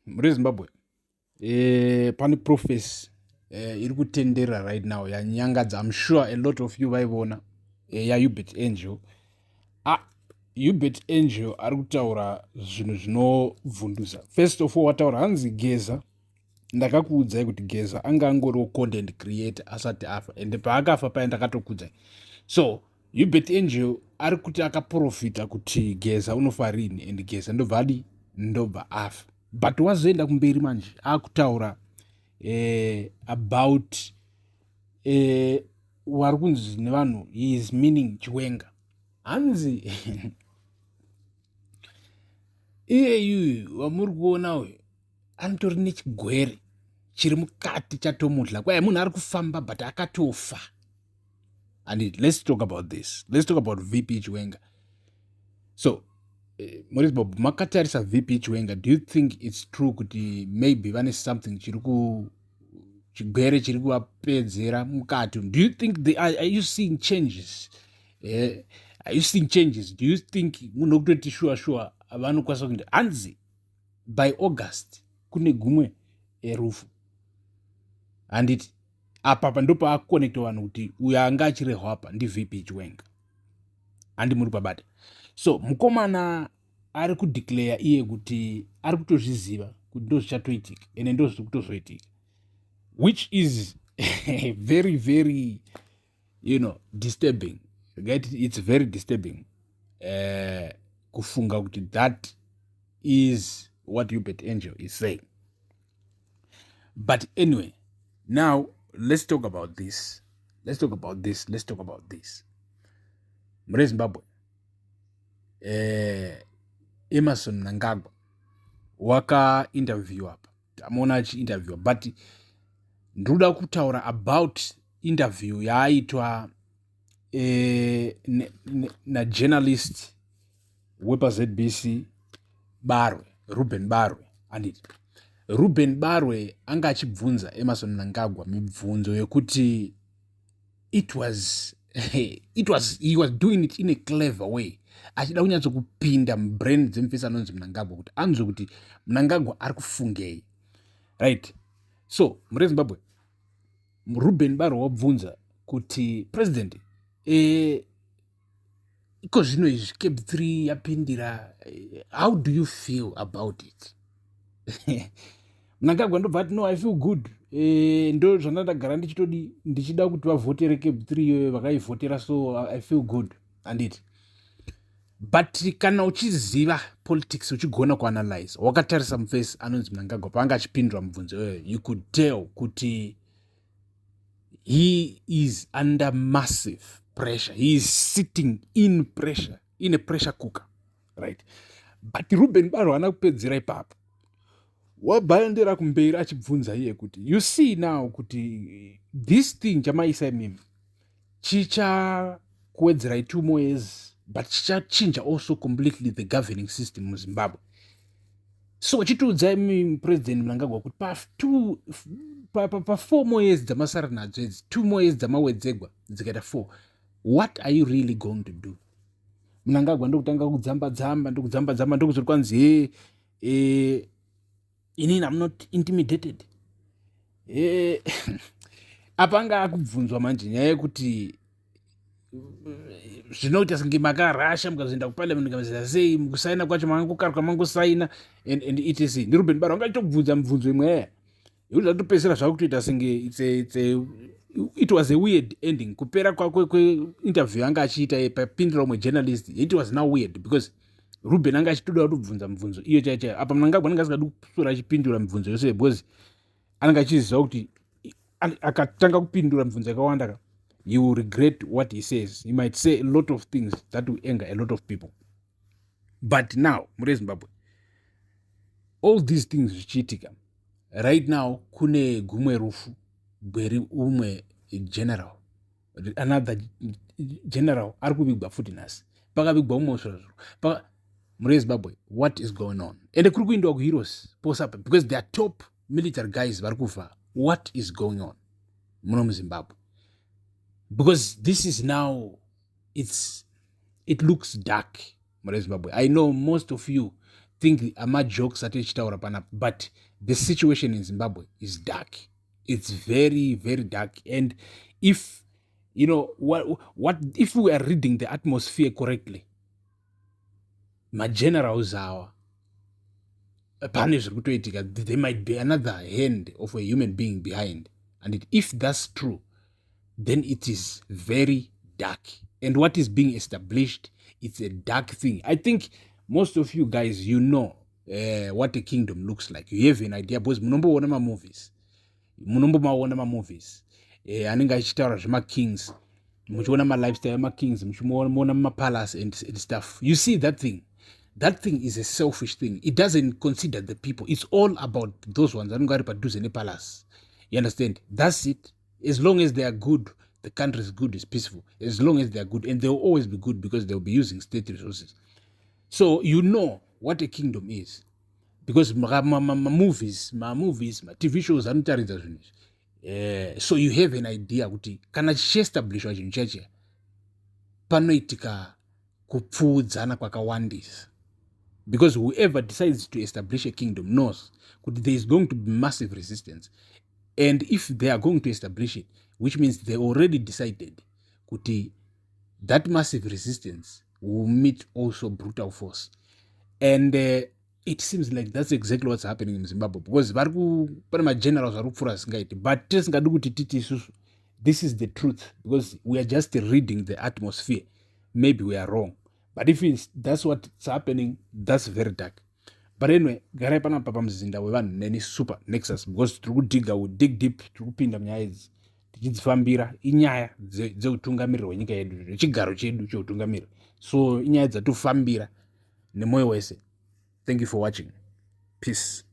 MuZimbabwe pane prophecy iri kutendera right now yanyangadza. I'm sure a lot of you vaiona yaUbert Angel. Hubert Angel ari kutaura zvinhu zvinovhundutsa. First of all, wataura hanzi Geza. Ndakakuudzai kuti Geza anga angoriwo content creator asati afa, ende paakafa paya ndakatokuudzai. So Hubert Angel ari kuti akaprofita kuti Geza unofa rini, and Geza ndobva afa. But wazoenda kumberi manje akutaura about wari kunzi nevanhu he is meaning Chiwenga. Hanzi iyeyu wamuri kuona uyu anotori nechigwere chiri mukati chatomudla. Kwai munhu ari kufamba but akatofa. And let's talk about this. Let's talk about VP Chiwenga. So Maurice Bob, makatarisa VP Chiwenga, do you think it's true kuti maybe vane something chigwere chiri kuvapedzera mukati? Do you think are you seeing changes? Are you seeing changes? Do you think munhu kutoti sure vanokwanisa kuenda hanzi by August kune gumwe rufu? And it apa ndopa akonekta vanhu kuti uyo anga achirehwa apa ndi VP Chiwenga. Handi muri pabata. So mukomana ari kudeclare iye kuti ari kutozviziva kuti ndo zvichatoitika ende ndo zviri kutozoitika, which is very very disturbing. It's very disturbing kufunga kuti that is what Hubert Angel is saying. But anyway, now let's talk about this. MuZimbabwe, Emmerson Mnangagwa waka-interview apa. Tamuona achi-interview, but ndoda kutaura about interview yaaitwa na-journalist wepa-ZBC Ruben Barwe. And Ruben Barwe anga achibvunza Emmerson Mnangagwa mibvunzo yekuti he was doing it in a clever way. Achida kunyatso kupinda mbrain dzemufesi anonzi Mnangagwa kuti anzwe kuti Mnangagwa ari kufungei. Right? So, MuZimbabwe, Ruben Barwe wabvunza kuti president iko zvino izvi Cape 3 yapindira, how do you feel about it? Mnangagwa ndobva ati no, I feel good. Ndo zvandagara ndichida kuti vavhotere Cape 3 iyoyo vakaivhotera, so I feel good and it. But kana uchiziva politics uchigona kuanalyze, wakatarisa mufesi anonzi Mnangagwa paanga achipindura mubvunzo iyoyo, you could tell kuti he is under massive pressure. He is sitting in pressure, in a pressure cooker, right? But Ruben Barwe haana kupedzera ipapo. Wabhandira kumberi achibvunza iye kuti you see now kuti this thing chamaisa imimi chichakuwedzerai 2 more years, but chichachinja also completely the governing system muZimbabwe. So chitiudza imi president Mnangagwa kuti pa 4 more years dzamasara nadzo idzi, 2 more years dzamawedzegwa dzikaita 4, what are you really going to do? Mnangagwa ndokutanga kudzamba ndokuzori kwanzi inini I'm not intimidated. Apa anga akubvunzwa manje nyaya yekuti zvinoita senge makarasha mukazoenda kuparliament mukazoita sei, mukusaina kwacho mangokaruka mangosaina and etc. Ndi Ruben Barwe angachitobvunza mibvunzo imwe yaya yekuti zvatopedzisira zvakutoita senge it was a weird ending. Kupera kwe-interview anga achiita papindura umwe journalist, it was now weird because Ruben anga achitoda kutobvunza mibvunzo iyo chaiyo. Apa Mnangagwa anenge asingadi kuswera achipindura mibvunzo yose because anenge achiziva kuti akatanga kupindura mibvunzo yakawanda you will regret what he says. He might say a lot of things that will anger a lot of people. But now, MuZimbabwe, all these things zvichiitika right now, kune gumwe rufu gweri umwe general, another general ari kuvigwa futi nhasi, pakavigwa umwe usoro MuZimbabwe, what is going on? And kuri kuindiwa kuheroes posapa because they are top military guys vari kufa. What is going on muno muZimbabwe? Because this is now, it looks dark, MuZimbabwe. I know most of you think ama-jokes atichitaura panapa, but the situation in Zimbabwe is dark. It's very, very dark. And if, you know, what if we are reading the atmosphere correctly, ma-generals awa, pane zviri kutoitika, there might be another hand of a human being behind. And if that's true, then it is very dark. And what is being established, it's a dark thing. I think most of you guys, you know what a kingdom looks like. You have an idea, because munomboona mamovies. Munombomaona mamovies. Anenge achitaura zvema-kings. Muchiona ma-lifestyle ama-kings. Muchiona ma-palace and stuff. You see that thing. That thing is a selfish thing. It doesn't consider the people. It's all about those ones. Anenge ari padhuze nepalace. You understand? That's it. As long as they are good, the country is good, it's peaceful. As long as they are good, and they'll always be good because they'll be using state resources. So you know what a kingdom is. Because movies, TV shows anotaridza zvinhu izvi. So you have an idea kuti kana chichiestablishwa chinhu chacho panoitika kupfuudzana kwakawandisa. Because whoever decides to establish a kingdom knows that there is going to be massive resistance. And if they are going to establish it, which means they already decided that that massive resistance will meet also brutal force. And it seems like that's exactly what's happening in Zimbabwe. Because pane generals vari kupfuura singaiti, but tisingadi kuti titi isusu, this is the truth. Because we are just reading the atmosphere. Maybe we are wrong. But if that's what's happening, that's very dark. But anyway, garai panapa pamuzinda wevanhu neni super nexus, because tiri kudhiga, we dig deep, tiri kupinda munyaya idzi tichidzifambira. Inyaya dzeutungamiriro hwenyika yedu, chigaro chedu cheutungamiriro. So inyaya dzatofambira nemoyo wese. Thank you for watching. Peace.